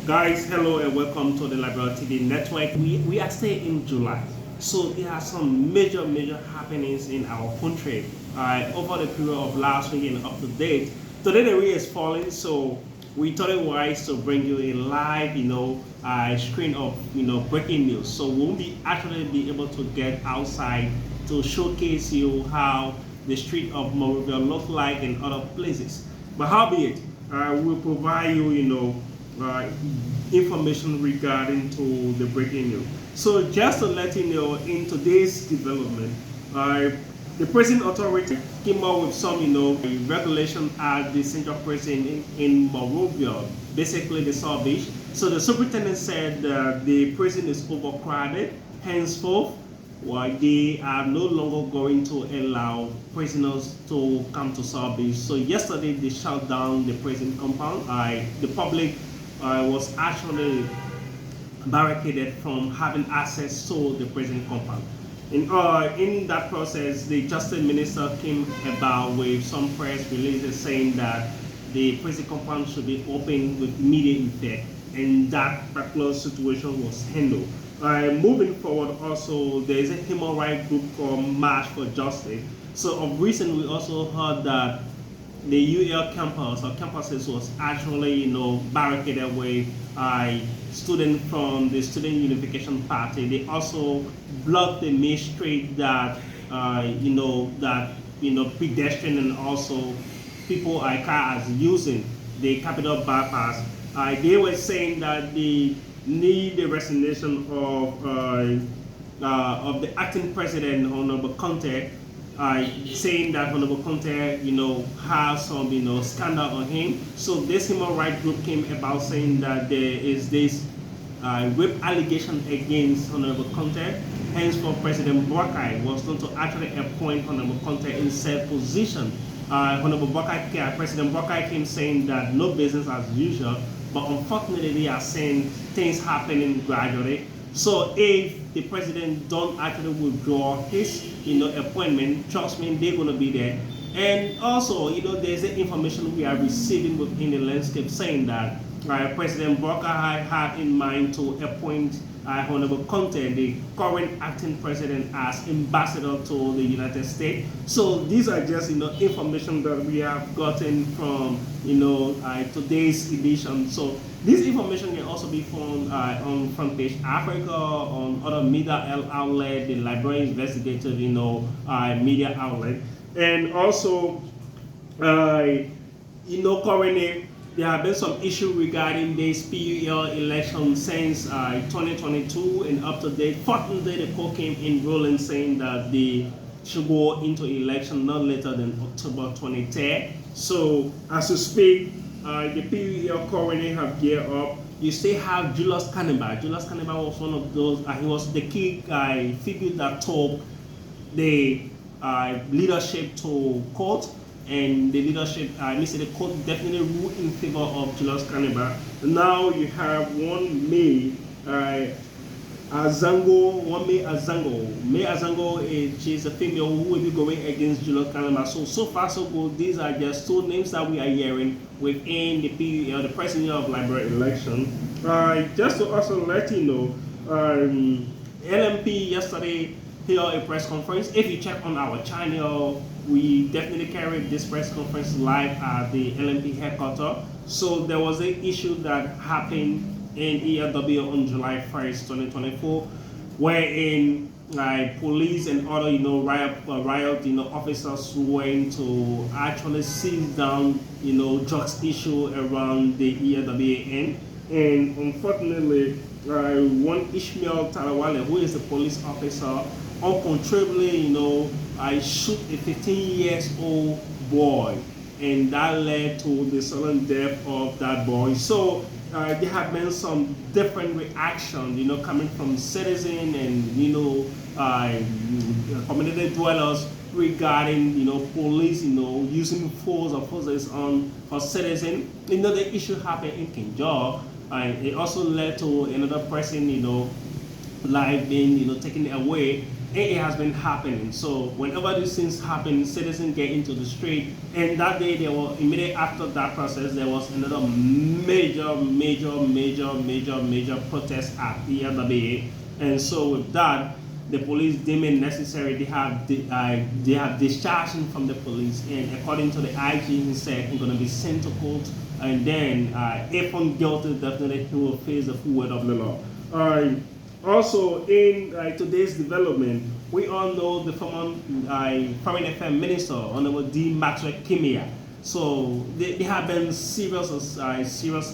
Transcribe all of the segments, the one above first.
Guys, hello and welcome to the Liberia TV network. We are still in July, so there are some major happenings in our country over the period of last week and up to date. Today the rain is falling, so we thought it wise to bring you a live, screen of breaking news. So we won't be able to get outside to showcase you how the street of Monrovia look like in other places. But howbeit, we'll provide you, information regarding to the breaking news. So just to let you know, in today's development, the prison authority came up with some, regulation at the central prison in Monrovia, basically the South Beach. So the superintendent said that the prison is overcrowded, henceforth, they are no longer going to allow prisoners to come to South Beach. So yesterday they shut down the prison compound. The public was actually barricaded from having access to the prison compound. In that process, the Justice Minister came about with some press releases saying that the prison compound should be open with immediate effect, and that particular situation was handled. Moving forward, also there is a human rights group called March for Justice. So of recent, we also heard that the UL campus or campuses was actually barricaded with students from the Student Unification Party. They also blocked the main street that pedestrian and also people cars using the capital bypass. They were saying that they need the resignation of the acting president, Honorable Conte, saying that Honorable Conte, has some, scandal on him. So this human rights group came about saying that there is this rape allegation against Honorable Conte. Hence, for President Boakai was going to actually appoint Honorable Conte in said position. President Boakai came saying that no business as usual, but unfortunately they are saying things happening gradually. So if the president don't actually withdraw his appointment, trust me, they're going to be there. And also, there's the information we are receiving within the landscape saying that President Boakai had in mind to appoint Honorable Conte, the current acting president, as ambassador to the United States. So these are just information that we have gotten from today's edition. So this information can also be found on Front Page Africa, on other media outlet, the Liberian Investigative media outlet, and also currently there have been some issue regarding this PUL election since 2022 and up to date. Fortunately, the court came in ruling saying that they should go into election not later than October 23rd. So as we speak, the PUL currently have geared up. You still have Julius Kaneba. Julius Kaneba was one of those, he was the key figure that took the leadership to court. And the leadership, the court definitely ruled in favor of Julius Kaneba. Now you have May Azango. May Azango, she's a female who will be going against Julius Kaneba. So far so good. These are just two names that we are hearing within the PUL, the president of Liberia election. Just to also let you know, LMP yesterday held a press conference. If you check on our channel, we definitely carried this press conference live at the LMP headquarters. So there was an issue that happened in ELW on July 1st, 2024, wherein police and other riot officers went to actually seize down drugs issue around the ELWAN. And unfortunately, one Ishmael Talawale, who is a police officer, uncontrollably, I shoot a 15-year-old boy, and that led to the sudden death of that boy. So there have been some different reactions, coming from citizens and community dwellers regarding police, using force or forces on citizens. The issue happened in Kinjal, and it also led to another person, life being taken away it has been happening. So whenever these things happen, citizens get into the street, and that day there were immediately after that process there was another major protest at the LWA, and so with that the police deem it necessary. They have discharged him from the police, and according to the IG, he said he's going to be sent to court, and then if found guilty, definitely he will face the full weight of the law. Also, in today's development, we all know the former Foreign Affairs Minister, Honorable D. Maxwell Kimia. So there have been serious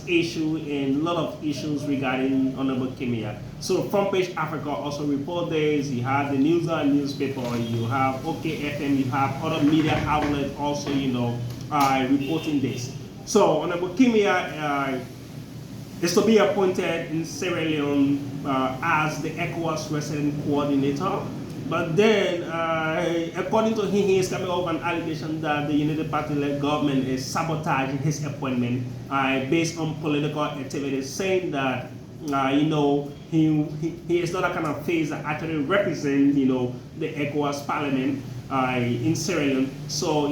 issue and a lot of issues regarding Honorable Kimia. So Front Page Africa also report this. You have the News and newspaper, you have OKFM, you have other media outlets also, reporting this. So Honorable Kimia is to be appointed in Sierra Leone as the ECOWAS resident coordinator. But then, according to him, he is coming up with an allegation that the United Party-led government is sabotaging his appointment based on political activities, saying that he is not a kind of face that actually represents the ECOWAS Parliament in Sierra Leone. So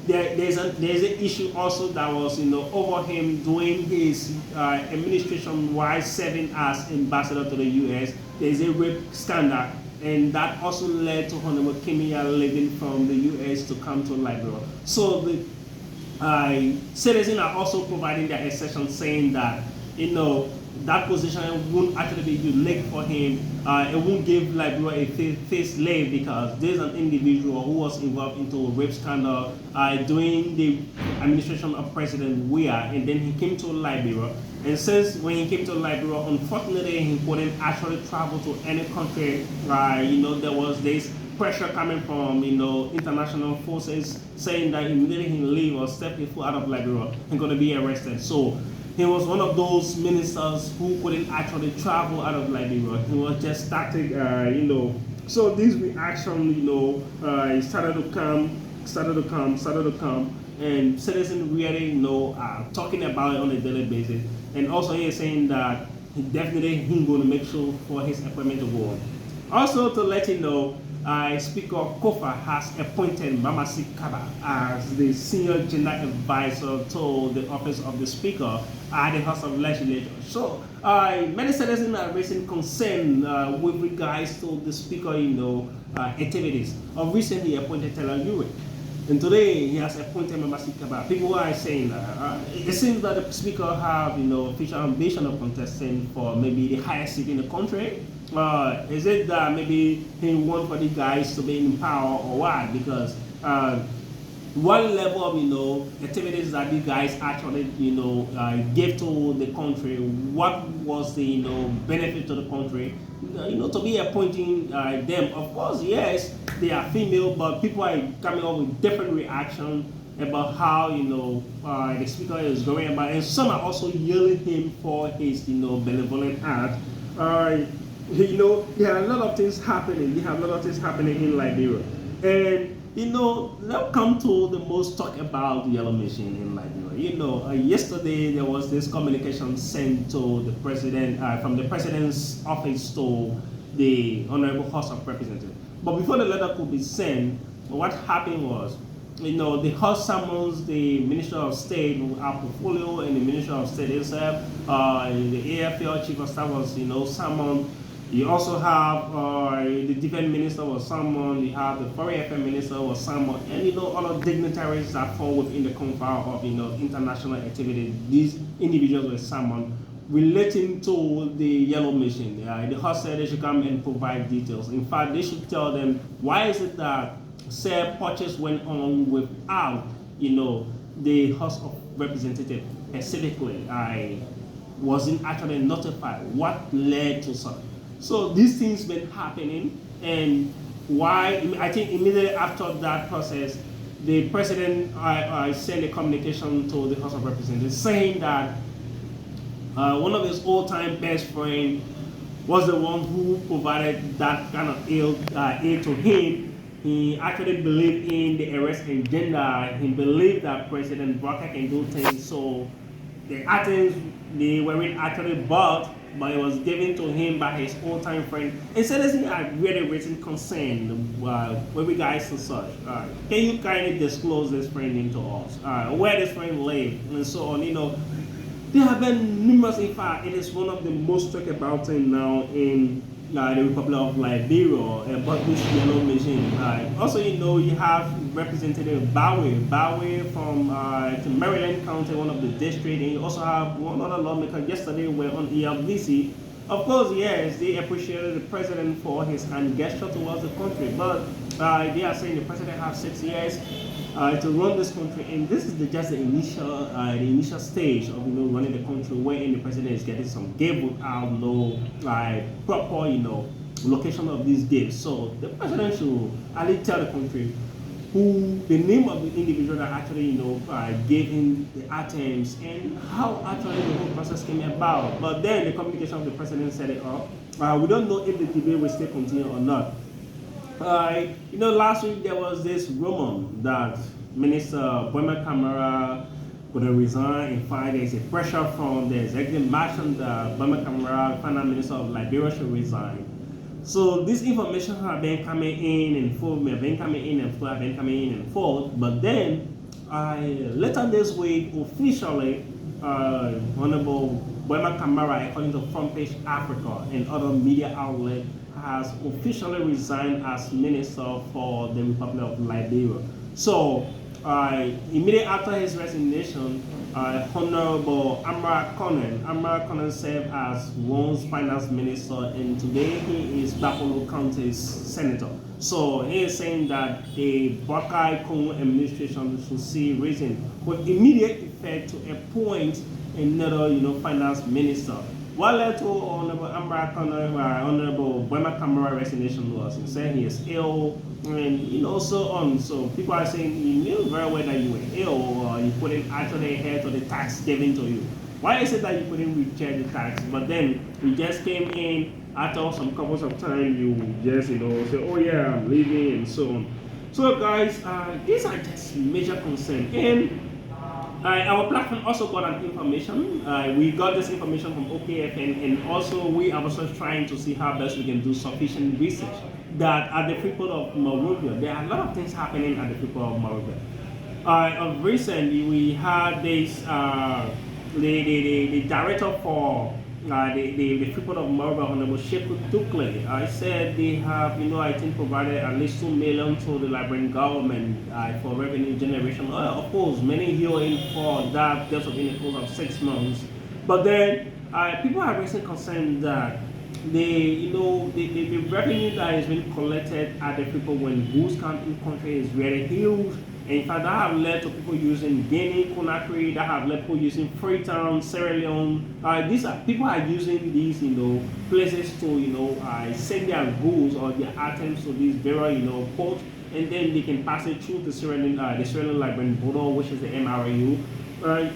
there's an issue also that was over him doing his administration while serving as ambassador to the U.S. There's a rape scandal, and that also led to Honorable Kimia leaving from the U.S. to come to Liberia. So the citizens are also providing their assertion, saying that that position won't actually be unique for him. It won't give Liberia a facelift because there's an individual who was involved into a rape scandal during the administration of President Weah, and then he came to Liberia. And since when he came to Liberia, unfortunately, he couldn't actually travel to any country. There was this pressure coming from international forces saying that immediately he leave or step his foot out of Liberia, he's going to be arrested. So he was one of those ministers who couldn't actually travel out of Liberia. He was just static, So this reaction, started to come, and citizens really, talking about it on a daily basis. And also he is saying that he's going to make sure for his appointment to go on. Also to let you know, Speaker Kofa has appointed Madam Kabba as the senior gender advisor to the office of the Speaker at the House of Legislature. So many citizens are raising concern with regards to the Speaker, activities. Recently appointed Taylor Urick. And today he has appointed Madam Kabba. People are saying that it seems that the Speaker have official ambition of contesting for maybe the highest seat in the country. Is it that maybe he wants for the guys to be in power or what? Because one level of activities that the guys actually gave to the country, what was the benefit to the country? To be appointing them. Of course, yes, they are female, but people are coming up with different reactions about how the Speaker is going about, and some are also yelling him for his benevolent act. There are a lot of things happening. They have a lot of things happening in Liberia, and let's come to the most talk about the yellow machine in Liberia. Yesterday there was this communication sent to the president from the president's office to the Honorable House of Representatives. But before the letter could be sent, what happened was, the House summons the Minister of State, our portfolio, and the Minister of State itself. The AFL Chief of Staff was, summoned. You also have the Defense Minister was summoned. You have the Foreign Affairs Minister was summoned, and other dignitaries that fall within the confines of international activity. These individuals were summoned relating to the yellow machine. The House said they should come and provide details. In fact, they should tell them why is it that said purchase went on without the House of Representatives specifically. I wasn't actually notified what led to such. So these things been happening, and why? I think immediately after that process, the president sent a communication to the House of Representatives saying that one of his old-time best friend was the one who provided that kind of aid to him. He actually believed in the arrest agenda. He believed that President Barker can do things. So the items they weren't actually bought, but it was given to him by his old-time friend. And so this had really written concern with regards to such. Can you kindly disclose this friend into us? Where this friend lived and so on, There have been numerous, in fact, it is one of the most talked about things now in the Republic of Liberia about this yellow machine. Also, you have Representative Bowie from Maryland County, one of the districts, and you also have one other lawmaker yesterday were on ELVC. Of course, yes, they appreciated the president for his hand gesture towards the country, but they are saying the president has 6 years to run this country, and this is just the initial stage of running the country, wherein the president is getting some gave without proper location of these gifts. So the president should at least tell the country the name of the individual that actually gave him the items and how actually the whole process came about. But then the communication of the president set it up. We don't know if the debate will still continue or not. Last week there was this rumor that Minister Madam Kabba going to resign. In fact, there's a pressure from the executive mansion that Madam Kabba, Finance Minister of Liberia, should resign. So this information have been coming in and forth, but then later this week, officially, Honorable Madam Kabba, according to Front Page Africa and other media outlets, has officially resigned as Minister for the Republic of Liberia. So, immediately after his resignation, Honorable Amara Conan served as once Finance Minister, and today he is Buffalo County's Senator. So he is saying that the Buckeye Congo administration should see reason with immediate effect to appoint another, Finance Minister. What led to Honorable Amara Conan, Honorable Madam Kabba resignation was he said he is ill, and so on. So people are saying you knew very well that you were ill, or you couldn't actually adhere to the tax given to you. Why is it that you couldn't reject the tax, but then you just came in after some couples of time, you just say, oh yeah, I'm leaving and so on. So guys, these are just major concerns. And our platform also got an information. We got this information from OKFN, and also we are also trying to see how best we can do sufficient research that at the people of Monrovia, there are a lot of things happening at the people of Monrovia. Of recently, we had this, the director for the people of Monrovia, Honorable Sheku Tukle, I said they have, I think provided at least $2 million to the Liberian government for revenue generation. Of course, many hearing for that just within the course of 6 months. But then people are raising concern that the revenue that is being collected at the people when goods come in country is very huge. In fact, that have led to people using Guinea, Conakry, that have led people using Freetown, Sierra Leone. People are using these, places to, send their goods or their items to these very, ports, and then they can pass it through the Sierra Leone Liberian border, which is the MRAU.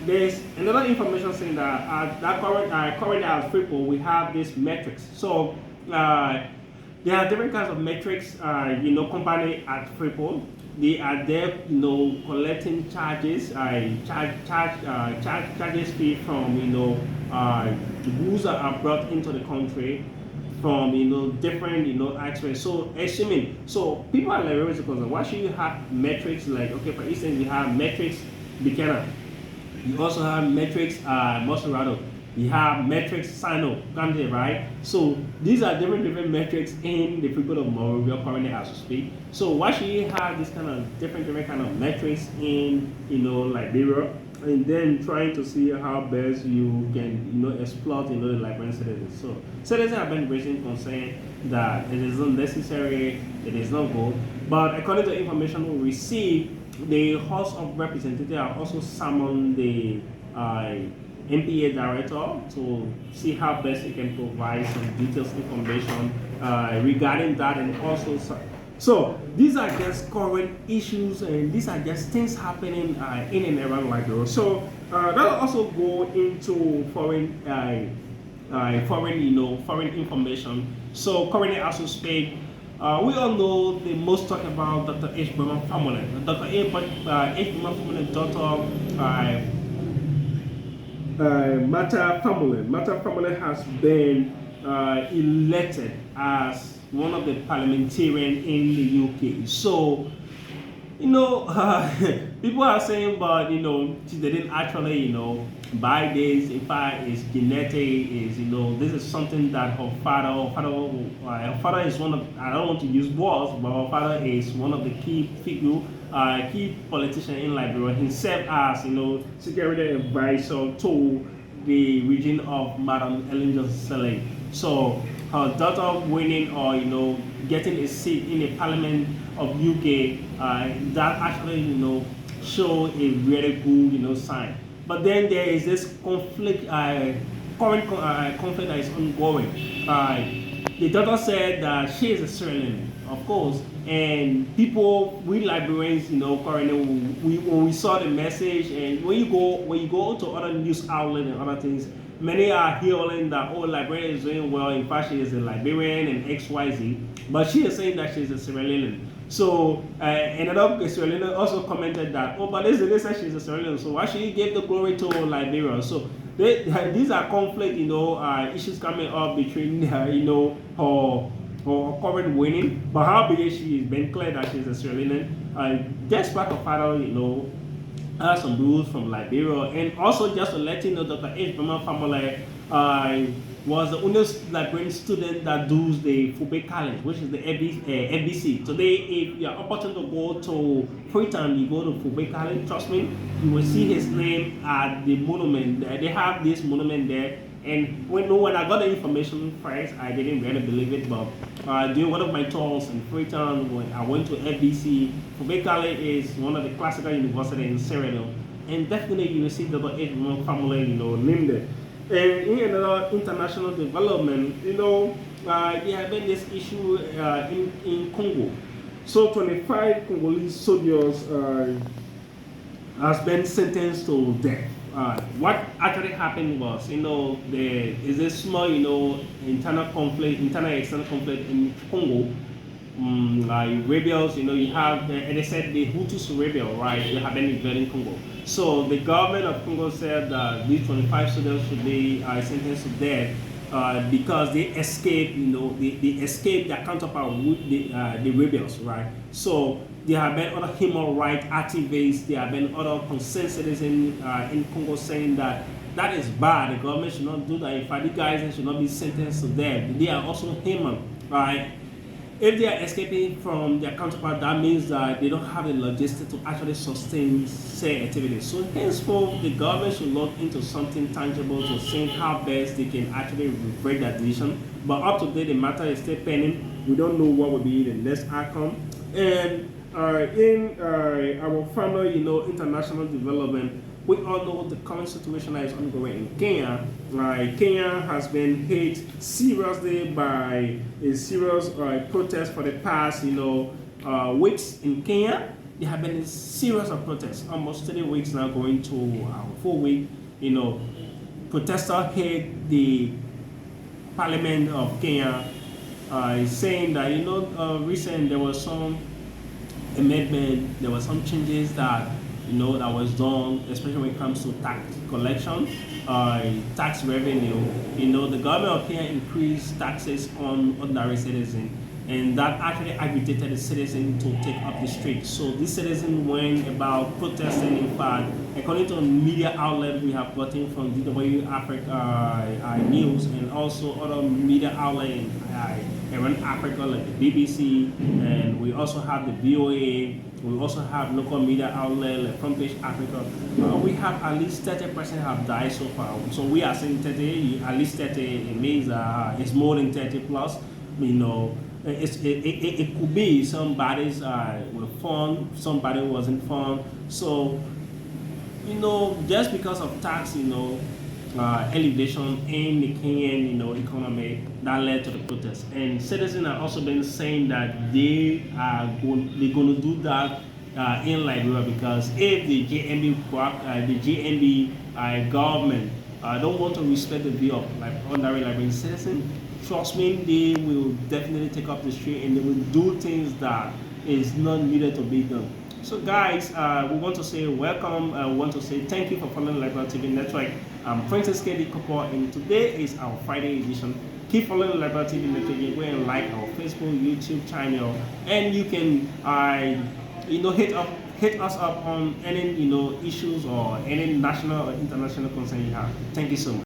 There's another information saying that currently at Freeport, we have this metrics. So there are different kinds of metrics, company at Freeport. They are there, collecting charges, charges fee from, the goods that are brought into the country from, different, aspects. So, people are like very concerned. Why should you have metrics like, okay, for instance, you have metrics Buchanan. You also have metrics Moserado. You have metrics Sino Kante, right? So these are different metrics in the people of Monrovia currently as we speak. So why should you have this kind of different kind of metrics in Liberia, and then trying to see how best you can exploit the Liberian citizens? So citizens have been raising concern that it is not necessary, it is not good. But according to information we received, the House of Representatives have also summoned the MPA director to see how best he can provide some detailed information regarding that, and also so these are just current issues, and these are just things happening in and around Liberia. So that'll also go into foreign information. So currently as we speak, we all know the most talk about Dr. H. Burman Famulin. Dr. H. Burman Famulin, Dr. Mata Family has been elected as one of the parliamentarians in the UK. So, people are saying, but they didn't actually, buy this. In fact, it's genetic. Is this is something that her father is one of. I don't want to use words, but her father is one of the key figure, key politician in Liberia. He served as security advisor to the region of Madam Kabba. So her daughter winning or getting a seat in the parliament of UK, that actually show a really good sign. But then there is this conflict, current conflict that is ongoing. The daughter said that she is a Sierra Leonean, of course, and we Liberians, currently, when we saw the message, and when you go to other news outlets and other things, many are hearing that Liberia is doing well. In fact, she is a Liberian and XYZ, but she is saying that she is a Sierra Leonean. So another Sierra Leonean also commented that, but they said she's a Sierra Leonean, so why should you give the glory to Liberia? So these are conflict, issues coming up between her current winning, but how big she is been clear that she's a Sierra Leonean. Despite her father, has some rules from Liberia, and also just to let you know, Dr. H. Family was the only Liberian student that does the Fulbe College, which is the FBC. Today, if you are opportunity to go to Freetown, you go to Fulbe College, trust me, you will see his name at the monument. They have this monument there. And when I got the information first, I didn't really believe it, but during one of my tours in Freetown, when I went to FBC, Fulbe College is one of the classical universities in Sierra Leone, and definitely you will see the family, named it. And in another international development, there have been this issue in Congo. So 25 Congolese soldiers has been sentenced to death. What actually happened was, there is a small, internal external conflict in Congo. Rebels, you have, and they said the Hutus rebel, right? They have been invading Congo. So the government of Congo said that these 25 soldiers should be sentenced to death because they escaped, they escaped their counterpart with the rebels, right? So there have been other human rights activists, there have been other concerned citizens in Congo saying that is bad. The government should not do that. In fact, the guys should not be sentenced to death. They are also human, right? If they are escaping from their counterpart, that means that they don't have the logistics to actually sustain said activities. So henceforth, the government should look into something tangible to see how best they can actually revert that decision. But up to date, the matter is still pending. We don't know what will be the next outcome. And in our final, international development, we all know the current situation that is ongoing in Kenya. Kenya has been hit seriously by a serious protest for the past, weeks in Kenya. There have been a series of protests, almost 3 weeks now, going to 4 weeks. Protesters hit the Parliament of Kenya, saying that recently there was some amendment, there were some changes that that was done, especially when it comes to tax collection, tax revenue. The government of Kenya increased taxes on ordinary citizens, and that actually agitated the citizens to take up the street. So these citizens went about protesting. In fact, according to media outlets we have gotten from DW Africa News and also other media outlets around Africa like the BBC, and we also have the VOA. We also have local media outlets like Front Page Africa. We have at least 30% have died so far. So we are saying 30, at least 30. It means it's more than 30 plus. It could be some bodies were found, somebody wasn't found. So just because of tax, elevation in the Kenyan, economy, that led to the protest. And citizens have also been saying that they're going to do that in Liberia, because if the JNB government don't want to respect the view of ordinary Liberian citizens, trust me, they will definitely take up the street and they will do things that is not needed to be done. So guys, we want to say welcome. We want to say thank you for following Liberia TV Network. I'm Francis K.D. Kopo, and today is our Friday edition. Keep following Liberal TV Network. Go and like our Facebook, YouTube channel, and you can, hit us up on any, issues or any national or international concern you have. Thank you so much.